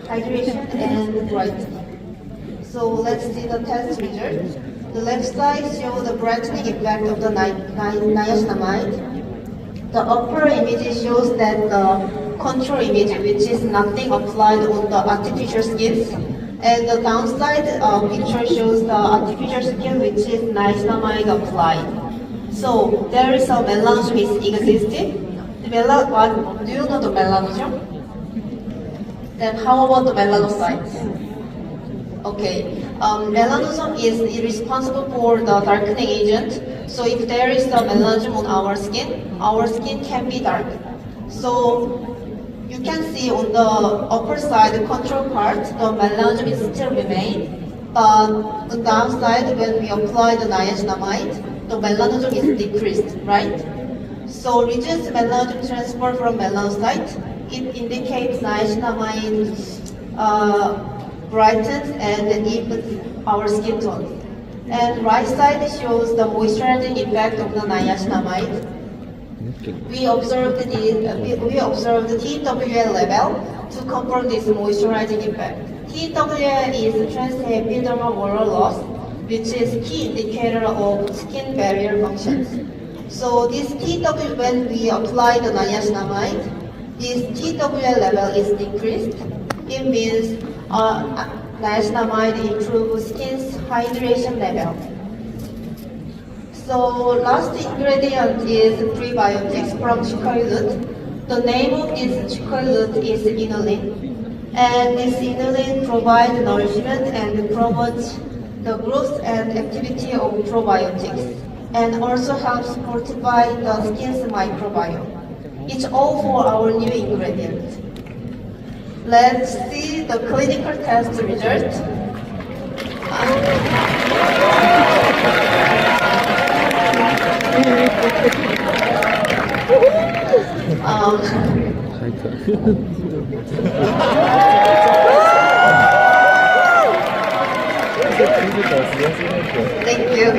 hydration and brightening. So let's see the test result. The left side shows the brightening effect of the niacinamide. The upper image shows that the control image, which is nothing applied on the artificial skins. And the downside picture shows the artificial skin, which is niacinamide applied. So there is a melanoma is existing. Do you know the melanoma? Then how about the melanocytes? Okay, melanosome is responsible for the darkening agent. So if there is a melanoma on our skin can be dark. So you can see on the upper side, the control part, the melanoma is still remain. But on the downside, when we apply the niacinamide, the melanoma is decreased, right? So reduced melanoma transfer from melanocyte, it indicates niacinamide brightens and deepens our skin tone. And right side shows the moisturizing effect of the niacinamide. We observed the TWL level to confirm this moisturizing effect. TWL is transepidermal wall loss, which is key indicator of skin barrier functions. So this TWL, when we apply the niacinamide, this TWL level is decreased. It means niacinamide improves skin's hydration level. So last ingredient is prebiotics from chicory root. The name of this chicory root is inulin. And this inulin provides nourishment and promotes the growth and activity of probiotics, and also helps fortify the skin's microbiome. It's all for our new ingredient. Let's see the clinical test result. Thank you.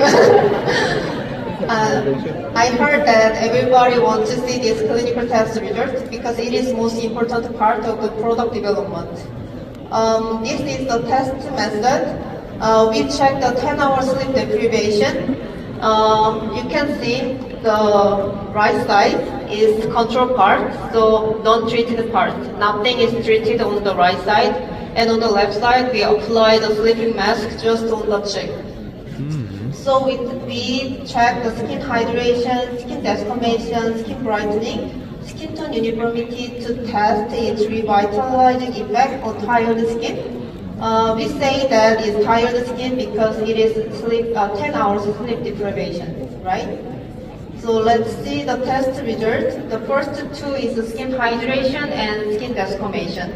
I heard that everybody wants to see this clinical test result because it is most important part of the product development. This is the test method. We check the 10-hour sleep deprivation. You can see the right side is control part, so non-treated part. Nothing is treated on the right side. And on the left side, we apply the sleeping mask just on the cheek. So we check the skin hydration, skin desquamation, skin brightening, skin tone uniformity to test its revitalizing effect on tired skin. We say that it's tired skin because it is 10 hours sleep deprivation, right? So let's see the test result. The first two is skin hydration and skin desquamation.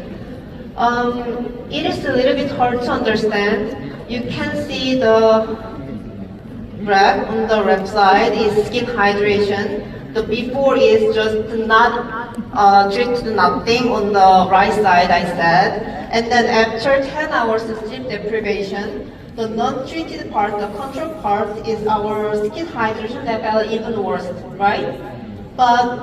It is a little bit hard to understand. You can see the graph on the left side is skin hydration. The before is just not treated nothing on the right side, I said. And then after 10 hours of sleep deprivation, the non-treated part, the control part, is our skin hydration level even worse, right? But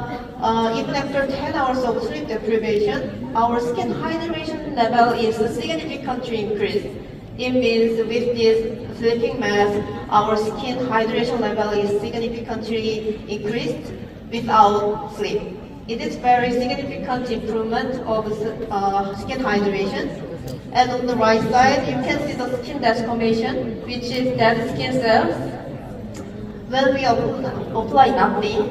even after 10 hours of sleep deprivation, our skin hydration level is significantly increased. It means with this sleeping mask, our skin hydration level is significantly increased without sleep. It is very significant improvement of skin hydration. And on the right side, you can see the skin desquamation, which is dead skin cells. When we apply nothing,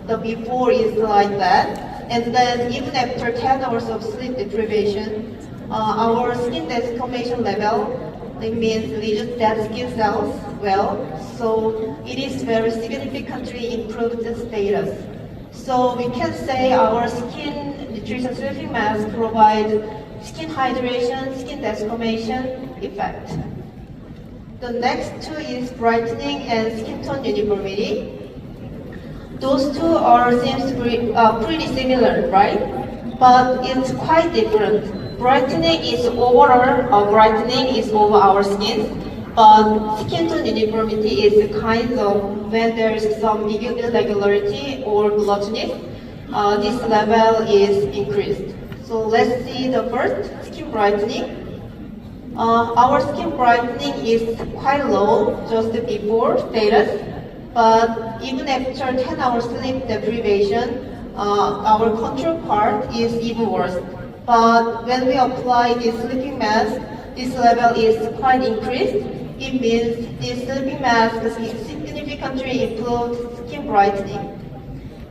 the before is like that. And then even after 10 hours of sleep deprivation, our skin desquamation level, it means reduced dead skin cells, so it is very significantly improved status. So we can say our skin nutrition sleeping mask provides skin hydration, skin desquamation effect. The next two is brightening and skin tone uniformity. Those two seems to be pretty similar, right? But it's quite different. Brightening is overall, brightening is over our skin, but skin tone uniformity is kind of when there is some irregularity or blotchiness, this level is increased. So let's see the first, skin skin brightening. Our skin brightening is quite low just before status, but even after 10 hours sleep deprivation, our control part is even worse. But when we apply this sleeping mask, this level is quite increased. It means this sleeping mask significantly improves skin brightening.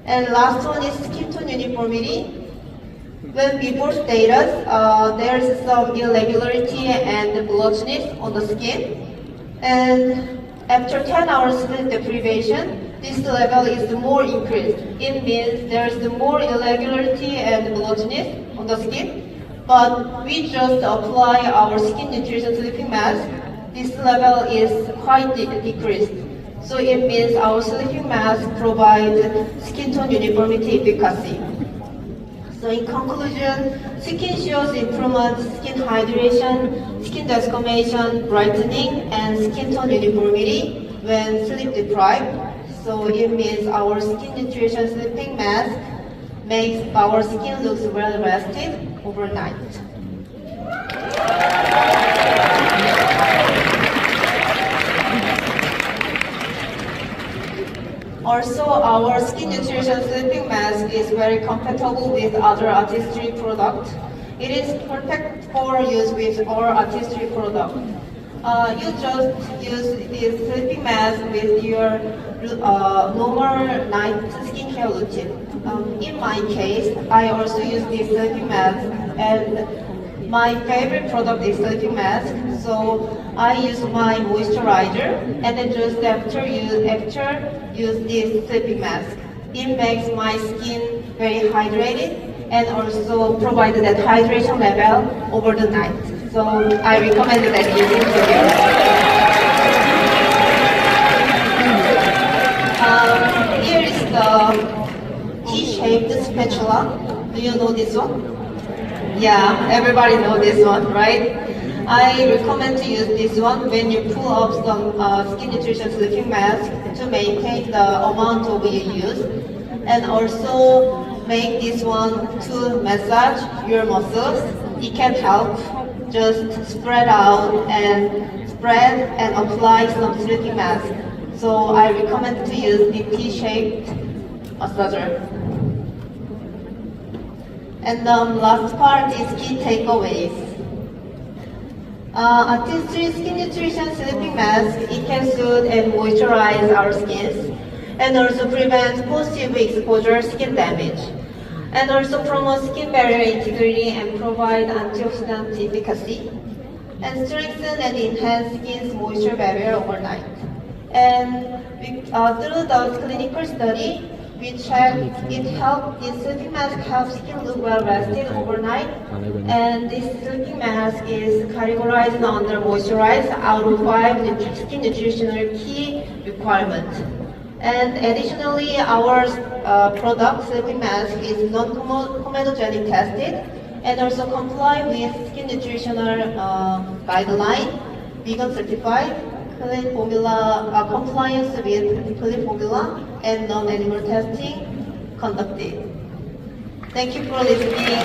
And last one is skin tone uniformity. When before status, there is some irregularity and blotchiness on the skin. And after 10 hours sleep deprivation, this level is more increased. It means there is more irregularity and blotchiness on the skin. But we just apply our skin nutrition sleeping mask, this level is quite decreased. So it means our sleeping mask provides skin tone uniformity efficacy. So in conclusion, skin shows improvement, skin hydration, skin desquamation, brightening, and skin tone uniformity when sleep deprived. So it means our skin nutrition sleeping mask makes our skin looks well rested overnight. Also, our skin nutrition sleeping mask is very compatible with other artistry products. It is perfect for use with our artistry product. You just use this sleeping mask with your normal night skincare routine. In my case, I also use this sleeping mask, and my favorite product is sleeping mask. So I use my moisturizer, and then just after use this sleeping mask. It makes my skin very hydrated and also provides that hydration level over the night. So I recommend that using today. Here is the T-shaped spatula. Do you know this one? Yeah, everybody know this one, right? I recommend to use this one when you pull up some skin nutrition sleeping mask to maintain the amount of you use, and also make this one to massage your muscles. It can help just spread out and apply some sleeping mask. So I recommend to use the T-shaped massager. And the last part is key takeaways. Artistry skin nutrition sleeping mask, it can soothe and moisturize our skins, and also prevent post-UV exposure skin damage, and also promote skin barrier integrity and provide antioxidant efficacy, and strengthen and enhance skin's moisture barrier overnight. And through the clinical study, we checked it helped this sleeping mask helps skin look well rested overnight, and this sleeping mask is categorized under moisturized out of 5 skin nutritional key requirements. And additionally, our product sleeping mask is non-comedogenic tested and also comply with skin nutritional guideline, vegan certified, clean formula compliance with clean formula, and non-animal testing conducted. Thank you for listening.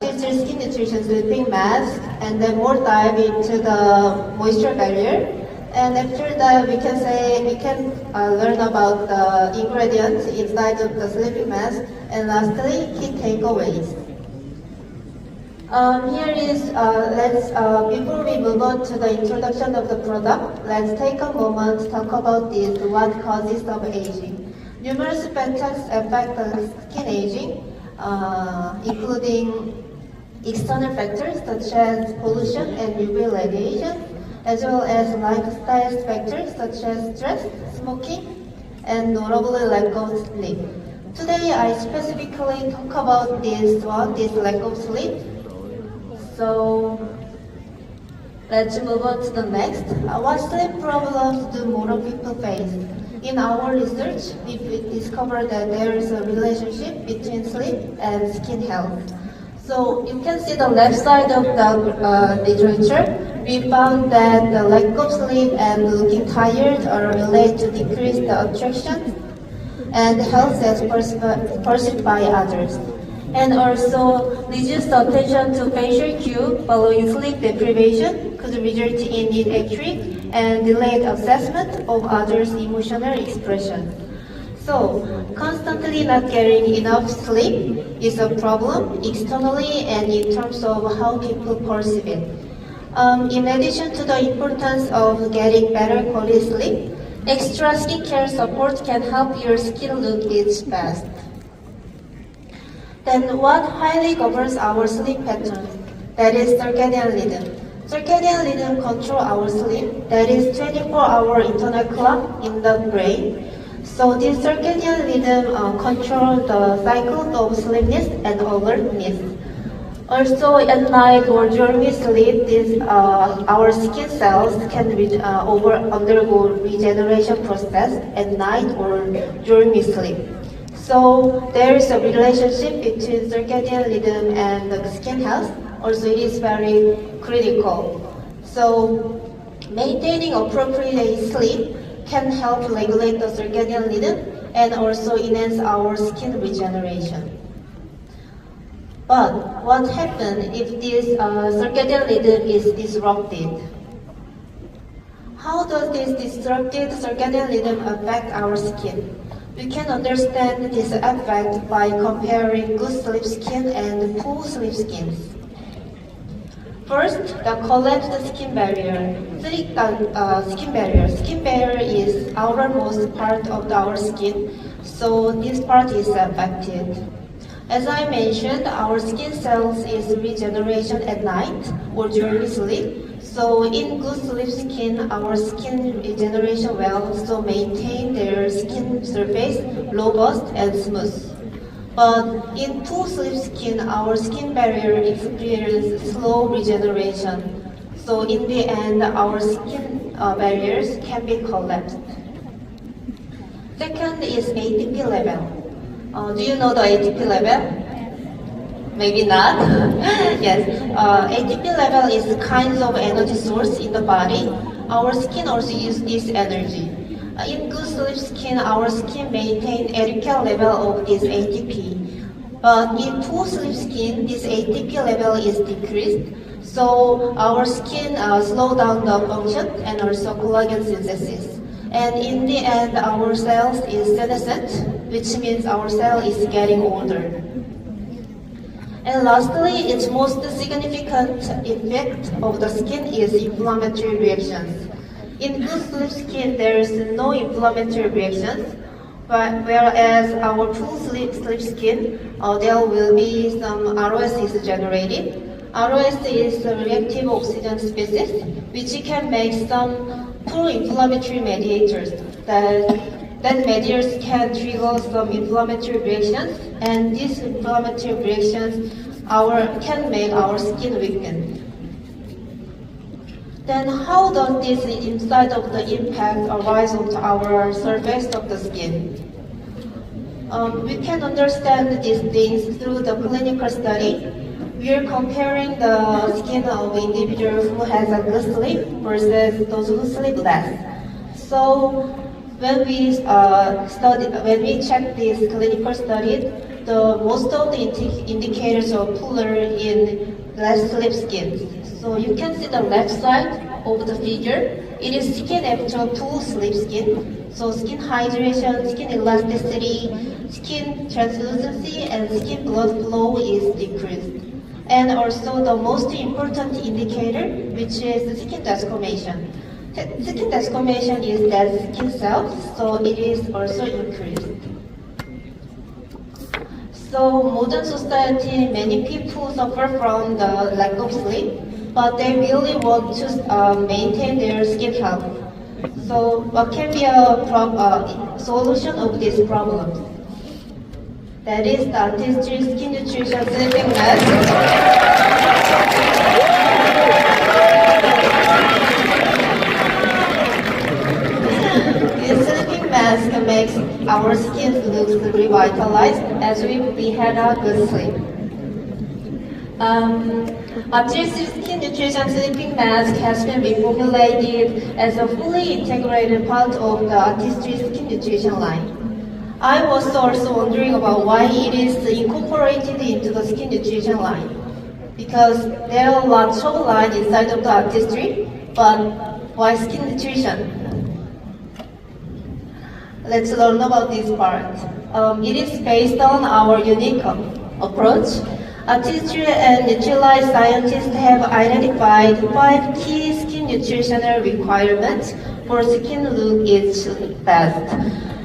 Future skin nutrition sleeping mask, and then more dive into the moisture barrier. And after that, we can learn about the ingredients inside of the sleeping mask. And lastly, key takeaways. Here is, before we move on to the introduction of the product, let's take a moment to talk about this, what causes of aging. Numerous factors affect the skin aging, including external factors such as pollution and UV radiation, as well as lifestyle factors such as stress, smoking, and notably lack of sleep. Today, I specifically talk about this lack of sleep. So let's move on to the next. What sleep problems do more people face? In our research, we discovered that there is a relationship between sleep and skin health. So you can see the left side of the literature. We found that the lack of sleep and looking tired are related to decreased attraction and health as perceived by others. And also, reduced attention to facial cue following sleep deprivation could result in inaccurate and delayed assessment of others' emotional expression. So, constantly not getting enough sleep is a problem externally and in terms of how people perceive it. In addition to the importance of getting better quality sleep, extra skincare support can help your skin look its best. Then what highly governs our sleep pattern? That is circadian rhythm. Circadian rhythm control our sleep, that is 24-hour internal clock in the brain. So this circadian rhythm control the cycles of sleepiness and alertness. Also at night or during sleep, our skin cells can undergo regeneration process at night or during sleep. So there is a relationship between circadian rhythm and the skin health. Also, it is very critical. So maintaining appropriate sleep can help regulate the circadian rhythm and also enhance our skin regeneration. But what happens if this circadian rhythm is disrupted? How does this disrupted circadian rhythm affect our skin? We can understand this effect by comparing good sleep skin and poor sleep skins. First, the collapsed skin barrier. Skin barrier is outermost part of our skin, so this part is affected. As I mentioned, our skin cells is regeneration at night or during sleep. So in good sleep skin, our skin regeneration will also maintain their skin surface robust and smooth. But in poor sleep skin, our skin barrier experiences slow regeneration. So in the end, our skin barriers can be collapsed. Second is ATP level. Do you know the ATP level? Maybe not. Yes, ATP level is kind of energy source in the body. Our skin also uses this energy. In good sleep skin, our skin maintain adequate level of this ATP. But in poor sleep skin, this ATP level is decreased. So our skin slow down the function and also collagen synthesis. And in the end, our cells is senescent, which means our cell is getting older. And lastly, its most significant effect of the skin is inflammatory reactions. In good sleep skin, there is no inflammatory reactions, but whereas our poor sleep skin, there will be some ROS is generated. ROS is a reactive oxygen species, which can make some pro-inflammatory mediators that mediators can trigger some inflammatory reactions, and these inflammatory reactions can make our skin weaken. Then how does this inside of the impact arise onto our surface of the skin? We can understand these things through the clinical study. We are comparing the skin of individuals who has a good sleep versus those who sleep less. So when we check this clinical study, most of the indicators are poorer in less sleep skins. So you can see the left side of the figure. It is skin after poor sleep skin. So skin hydration, skin elasticity, skin translucency, and skin blood flow is decreased. And also the most important indicator, which is skin desquamation. Skin desquamation is dead skin cells, so it is also increased. So modern society, many people suffer from the lack of sleep, but they really want to maintain their skin health. So what can be a solution of this problem? That is the artistry skin nutrition sleeping mask. This sleeping mask makes our skin look revitalized as we had a good sleep. Artistry skin nutrition sleeping mask has been reformulated as a fully integrated part of the artistry skin nutrition line. I was also wondering about why it is incorporated into the skin nutrition line. Because there are lots of lines inside of the artistry, but why skin nutrition? Let's learn about this part. It is based on our unique approach. Artistry and Nutrilite scientists have identified 5 key skin nutritional requirements for skin look its best.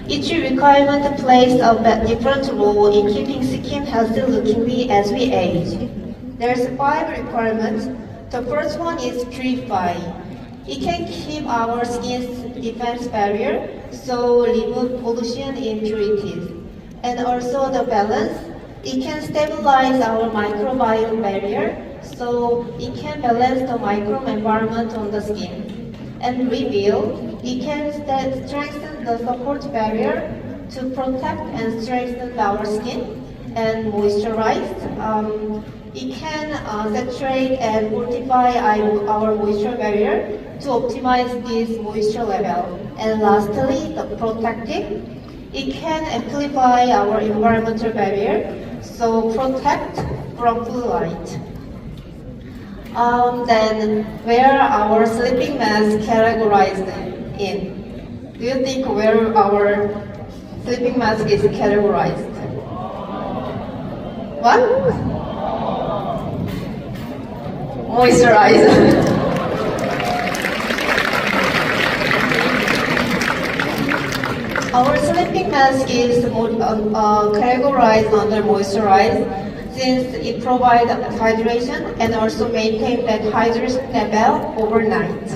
Each requirement plays a different role in keeping skin healthy looking as we age. There's 5 requirements. The first one is purify. It can keep our skin's defense barrier, so remove pollution impurities. And also the balance. It can stabilize our microbiome barrier, so it can balance the microenvironment on the skin. And reveal. It can strengthen the support barrier to protect and strengthen our skin. And moisturize. It can saturate and fortify our moisture barrier to optimize this moisture level. And lastly, the protective. It can amplify our environmental barrier, so protect from blue light. Then, where are our sleeping masks categorized in? Do you think where our sleeping mask is categorized? What? Moisturizer. Our sleeping mask is categorized under moisturize since it provides hydration and also maintains that hydration level overnight.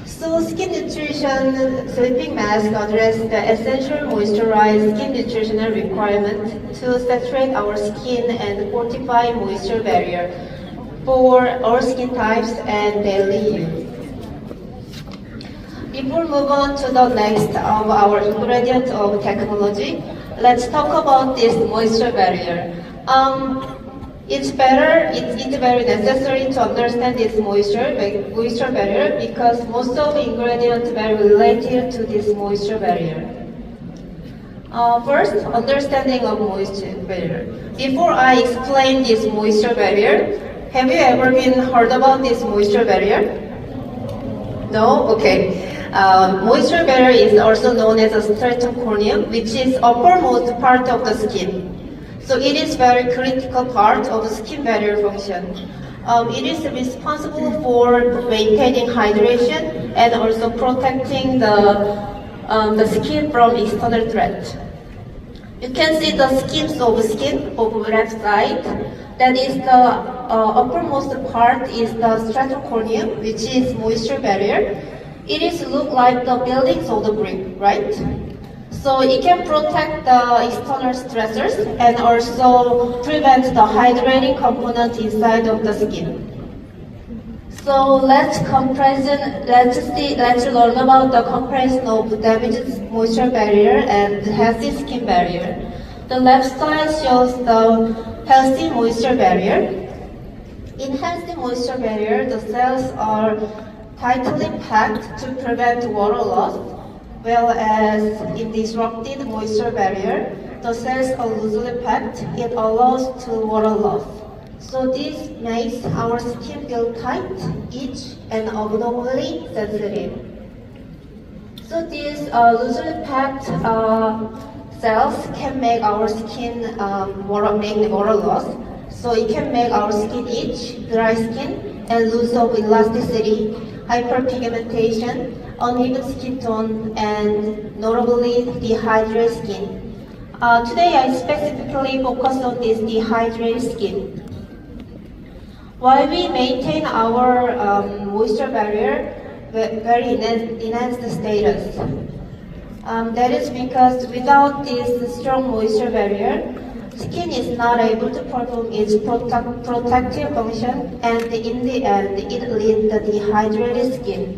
So skin nutrition sleeping mask address the essential moisturized skin nutritional requirement to saturate our skin and fortify moisture barrier for all skin types and daily use. Before we move on to the next of our ingredient of technology, let's talk about this moisture barrier. It's very necessary to understand this moisture barrier because most of the ingredients are related to this moisture barrier. First, understanding of moisture barrier. Before I explain this moisture barrier, have you ever heard about this moisture barrier? No? Okay. Moisture barrier is also known as a stratum corneum, which is uppermost part of the skin. So it is very critical part of the skin barrier function. It is responsible for maintaining hydration and also protecting the skin from external threat. You can see the skin of left side. That is the uppermost part is the stratum corneum, which is moisture barrier. It is look like the buildings of the brick, right? So it can protect the external stressors and also prevent the hydrating component inside of the skin. So let's learn about the comparison of damaged moisture barrier and healthy skin barrier. The left side shows the healthy moisture barrier. In healthy moisture barrier, the cells are tightly packed to prevent water loss, whereas in disrupted moisture barrier, the cells are loosely packed. It allows to water loss. So this makes our skin feel tight, itch, and abnormally sensitive. So these loosely packed cells can make our skin make water loss. So it can make our skin itch, dry skin, and loss of elasticity, hyperpigmentation, uneven skin tone, and notably dehydrated skin. Today I specifically focus on this dehydrated skin. While we maintain our moisture barrier very enhanced status, that is because without this strong moisture barrier, skin is not able to perform its protective function, and in the end, it leads to dehydrated skin.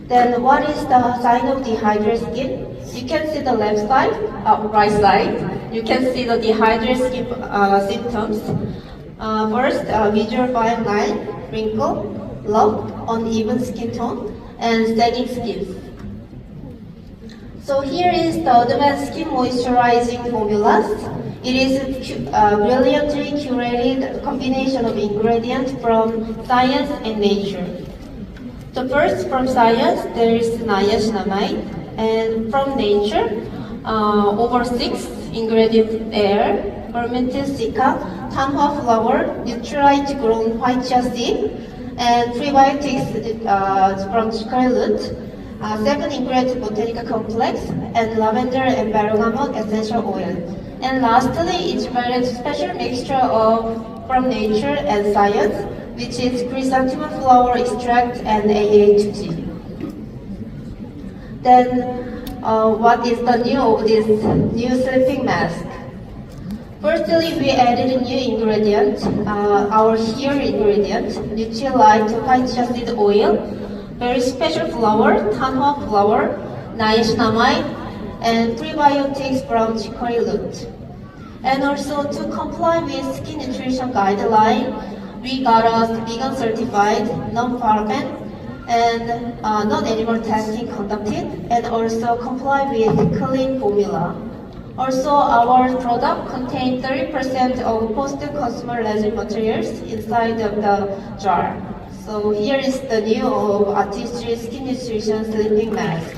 Then what is the sign of dehydrated skin? You can see the left side, right side. You can see the dehydrated skin symptoms. First, visual fine line, wrinkle, lump, uneven skin tone, and sagging skin. So here is the advanced skin moisturizing formulas. It is a brilliantly curated combination of ingredients from science and nature. So first, from science, there is niacinamide, and from nature, over 6 ingredients there: fermented cica, tanhua flower, neutralite grown white chia seed, and prebiotics from chicory root, 7 ingredient botanical complex, and lavender and bergamot essential oil. And lastly, it's very special mixture of from nature and science, which is chrysanthemum flower extract and AHG. Then, what is the new of this new sleeping mask? Firstly, we added a new ingredient, our here ingredient, neutralite white chia seed oil, very special flower, tanhua flower, niacinamide, and prebiotics from chicory root. And also to comply with skin nutrition guideline, we got us vegan certified, non-paraben, and non-animal testing conducted, and also comply with clean formula. Also, our product contains 30% of post-consumer resin materials inside of the jar. So here is the new artistry skin nutrition sleeping mask.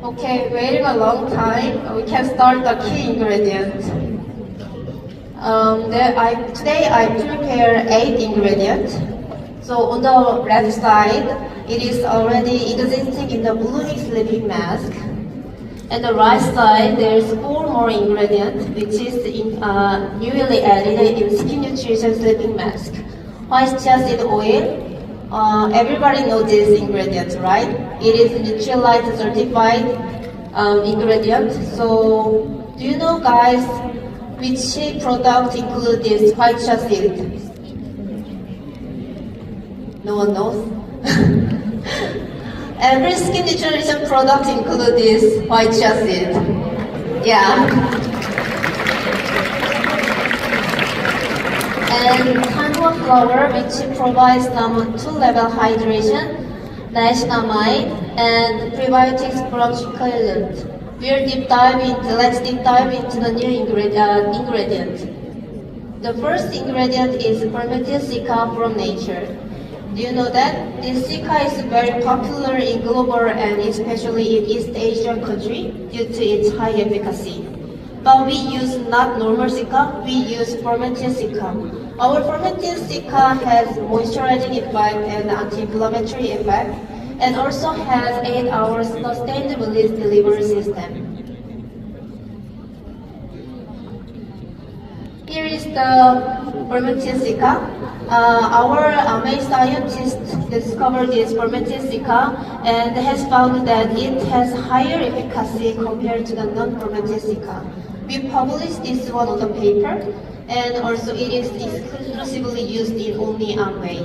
Okay, waiting a long time, we can start the key ingredient. Today I prepare 8 ingredients. So on the left side, it is already existing in the blooming sleeping mask. And the right side, there's 4 more ingredients, which is newly added in skin nutrition sleeping mask. White chia seed oil. Everybody knows this ingredient, right? It is neutralite certified ingredient. So, do you know, guys, which product include this white chia seed? No one knows. Every skin nutrition product include this white chia seed. Yeah. And tanhua flower, which provides number 2 level hydration, niacinamide, and prebiotics from chicory root. Let's deep dive into the new ingredient. The first ingredient is fermented cica from nature. Do you know that? This cica is very popular in global and especially in East Asian countries due to its high efficacy. But we use not normal cica, we use fermented cica. Our fermented cica has moisturizing effect and anti-inflammatory effect, and also has 8 hours sustained release delivery system. Here is the fermented cica. Our main scientist discovered this fermented cica and has found that it has higher efficacy compared to the non-fermented cica. We published this one on the paper, and also it is exclusively used in only Amway.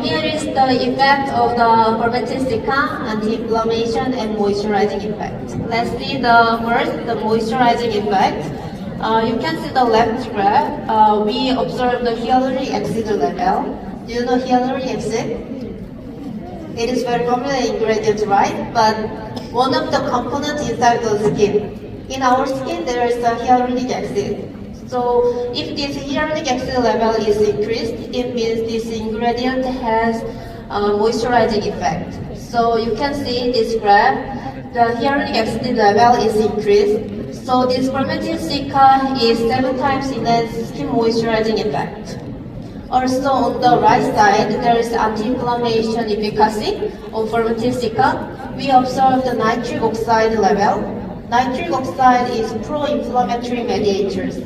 Here is the effect of the fermented cica, anti-inflammation and moisturizing effect. Let's see the moisturizing effect. You can see the left graph. We observe the hyaluronic acid level. Do you know hyaluronic acid? It is very popular ingredient, right? But one of the components inside the skin. In our skin, there is a hyaluronic acid. So if this hyaluronic acid level is increased, it means this ingredient has a moisturizing effect. So you can see this graph, the hyaluronic acid level is increased. So this fermented cica is 7 times enhanced skin moisturizing effect. Also on the right side, there is anti-inflammation efficacy of fermented cica. We observe the nitric oxide level. Nitric oxide is pro-inflammatory mediators.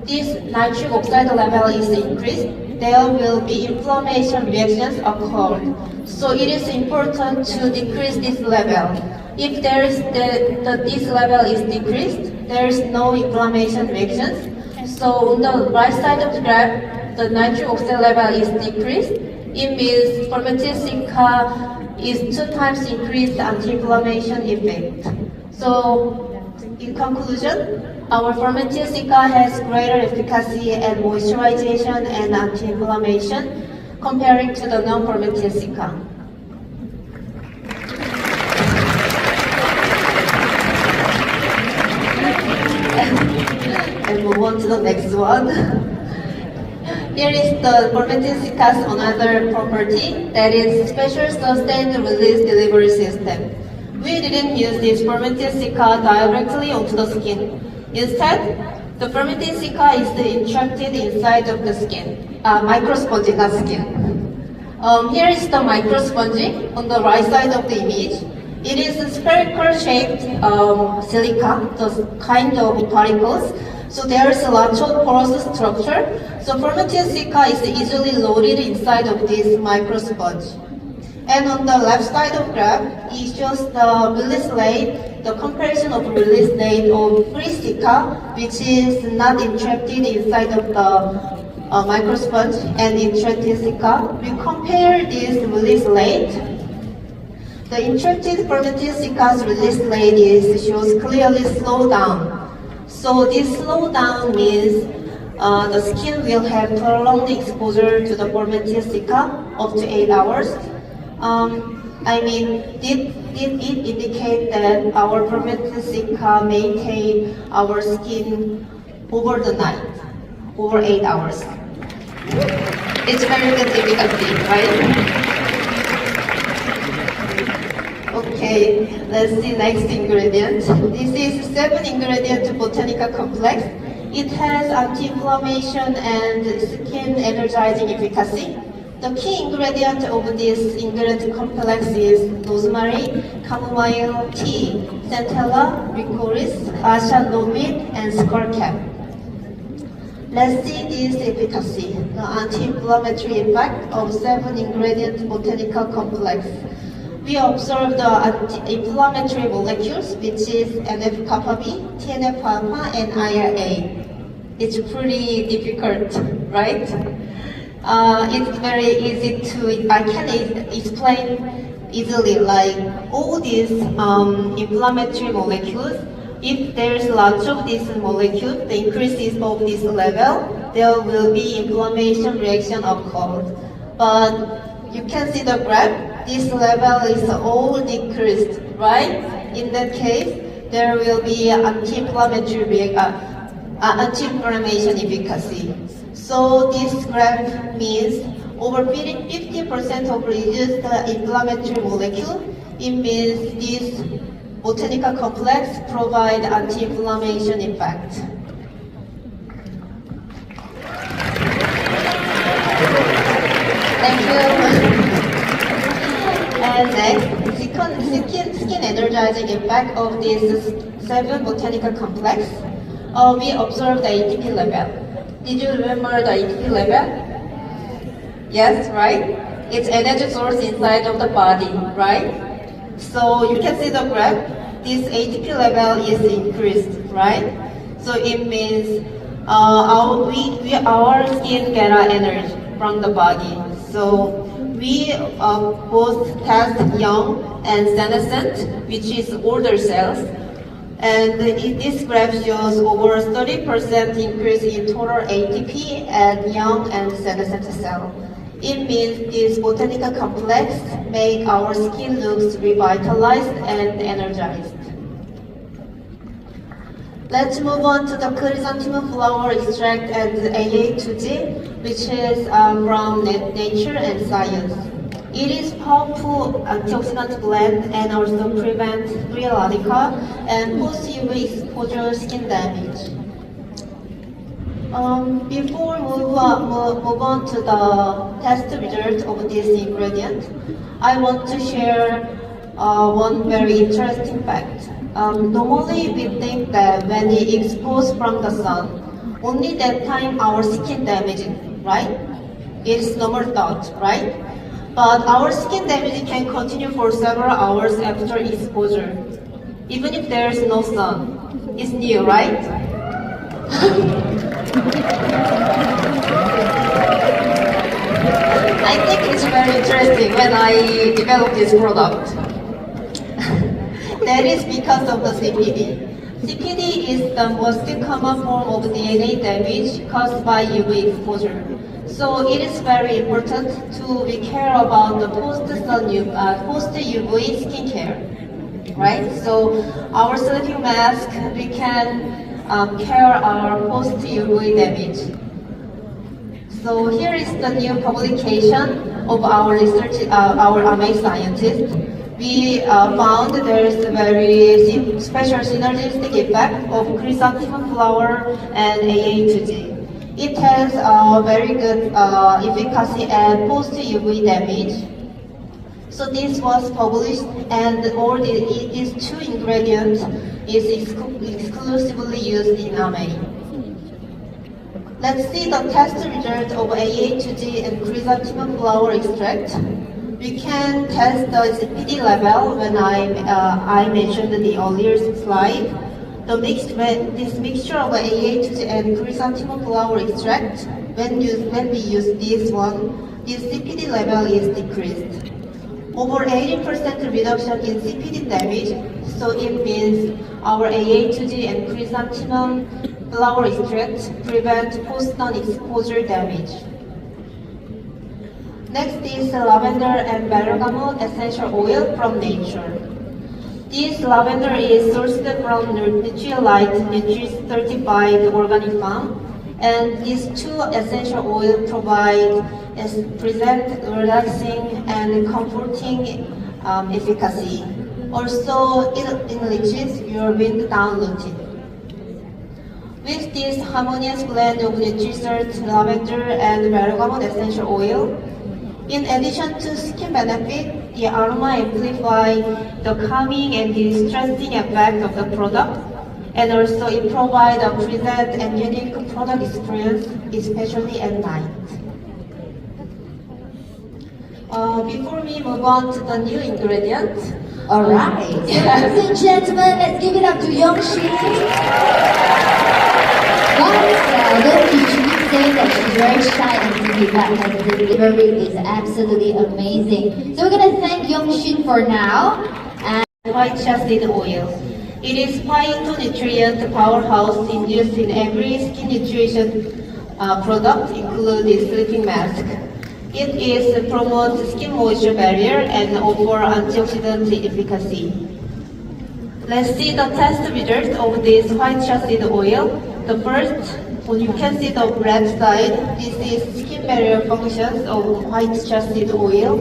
This nitric oxide level is increased, there will be inflammation reactions occurred. So it is important to decrease this level. If there is this level is decreased, there is no inflammation reactions. So on the right side of the graph, the nitric oxide level is decreased. It means fermented cica is 2 times increased anti-inflammation effect. So, in conclusion, our fermented silica has greater efficacy at moisturization and anti-inflammation comparing to the non-fermented silica. And move on to the next one. Here is the fermented silica's another property, that is special sustained release delivery system. We didn't use this fermented silica directly onto the skin. Instead, the fermented silica is entrapted inside of the skin, microsponge, not skin. Here is the microsponge on the right side of the image. It is a spherical shaped silica, those kind of particles. So there is a lot of porous structure. So fermented silica is easily loaded inside of this microsponge. And on the left side of graph, it shows the release rate, the comparison of release rate of free silica, which is not entrapped inside of the microsponge, and entrapped silica. We compare this release rate. The entrapped fermented silica's release rate shows clearly slow down. So this slowdown means the skin will have prolonged exposure to the fermented silica up to 8 hours. Did it indicate that our fermented silica maintain our skin over the night, over 8 hours? It's very good efficacy, right? Okay, let's see next ingredient. This is 7-ingredient botanical complex. It has anti-inflammation and skin energizing efficacy. The key ingredient of this ingredient complex is rosemary, chamomile tea, centella, licorice, asha nomid, and skullcap. Let's see this efficacy, the anti-inflammatory effect of 7-ingredient botanical complex. We observe the anti-inflammatory molecules, which is NF-kappa B, TNF-alpha, and IRA. It's pretty difficult, right? It's very easy to, I can explain easily, like all these inflammatory molecules, if there's lots of these molecules, the increases of this level, there will be inflammation reaction occurred. But you can see the graph, this level is all decreased, right? In that case, there will be anti-inflammation efficacy. So this graph means over 50% of reduced inflammatory molecule. It means this botanical complex provide anti-inflammation effect. Thank you. And next, skin energizing effect of this 7 botanical complex. We observed the ATP level. Did you remember the ATP level? Yes, right? It's energy source inside of the body, right? So you can see the graph. This ATP level is increased, right? So it means our skin get our energy from the body. So we both test young and senescent, which is older cells. And this graph shows over 30% increase in total ATP at young and senescent cell. It means this botanical complex make our skin looks revitalized and energized. Let's move on to the chrysanthemum flower extract and AA2G, which is from nature and science. It is powerful antioxidant blend and also prevents free radical and post-UV exposure skin damage. Before we move on to the test result of this ingredient, I want to share one very interesting fact. Normally we think that when it exposed from the sun, only that time our skin damage, right? It's normal thought, right? But our skin damage can continue for several hours after exposure, even if there is no sun. It's new, right? I think it's very interesting when I developed this product. That is because of the CPD. CPD is the most common form of DNA damage caused by UV exposure. So it is very important to be care about the post-UV skincare, right? So our sleeping mask, we can care our post-UV damage. So here is the new publication of our research, our amazing scientists. We found there is a very special synergistic effect of chrysanthemum flower and AA2G. It has a very good efficacy and post-UV damage. So this was published, and these two ingredients is exclusively used in AME. Let's see the test result of AA2G and chrysanthemum flower extract. We can test the CPD level when I mentioned the earlier slide. This mixture of AA2G and chrysanthemum flower extract, when we use this one, this CPD level is decreased. Over 80% reduction in CPD damage, so it means our AA2G and chrysanthemum flower extract prevent post-on exposure damage. Next is lavender and bergamot essential oil from nature. This lavender is sourced from Nutrilite Nutri-certified organic farm, and these two essential oils present relaxing and comforting efficacy. Also, it enriches your wind down routine. With this harmonious blend of Nutri-cert, lavender, and bergamot essential oil, in addition to skin benefit, the aroma amplifies the calming and distressing effect of the product, and also it provides a pleasant and unique product experience, especially at night. Before we move on to the new ingredients, Alright, ladies and gentlemen, let's give it up to Young-shin. Guys, although she should say that she's very shy and timid, but her delivery is absolutely amazing. So we're gonna thank Young-shin for now. And white chestnut oil. It is phytonutrient powerhouse used in every skin nutrition product, including sleeping mask. It promotes skin moisture barrier and offer antioxidant efficacy. Let's see the test result of this white chestnut oil. The first, you can see the red side. This is skin barrier functions of white chestnut oil.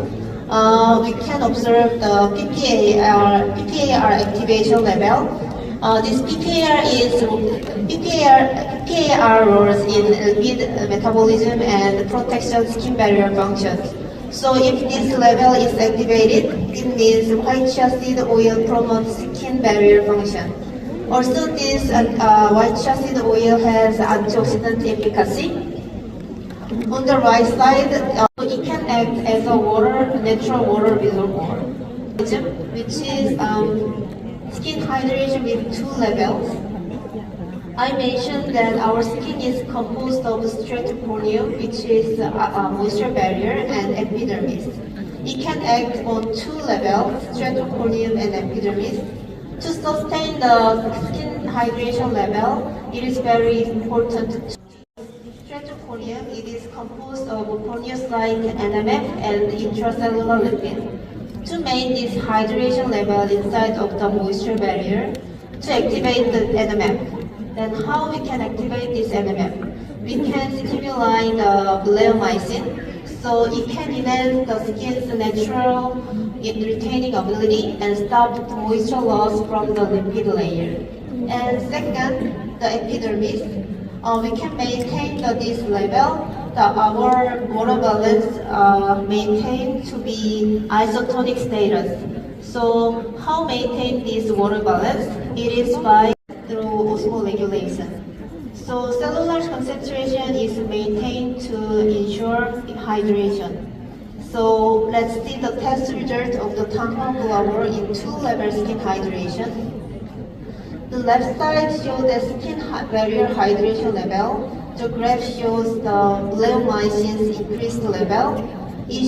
We can observe the PPAR activation level. This PPAR roles in lipid metabolism and protection skin barrier functions. So if this level is activated, it means white chestnut oil promotes skin barrier function. Also, this white chestnut oil has antioxidant efficacy. On the right side, it can act as a natural water reservoir, which is skin hydration with two levels. I mentioned that our skin is composed of stratocorneum, which is a moisture barrier, and epidermis. It can act on two levels, stratocorneum and epidermis. To sustain the skin hydration level, it is very important to stratocorneum. It is composed of corneocyte, NMF, and intracellular lipid. To maintain this hydration level inside of the moisture barrier, to activate the NMF. Then how we can activate this NMF? We can stimulate the bleomycin, so it can enhance the skin's natural retaining ability and stop the moisture loss from the lipid layer. And second, the epidermis. We can maintain this level, our water balance maintained to be isotonic status. So how maintain this water balance? It is through osmoregulation. So cellular concentration is maintained to ensure hydration. So let's see the test result of the tampon flower in two-level skin hydration. The left side shows the skin barrier hydration level. The graph shows the bleomycin's increased level. It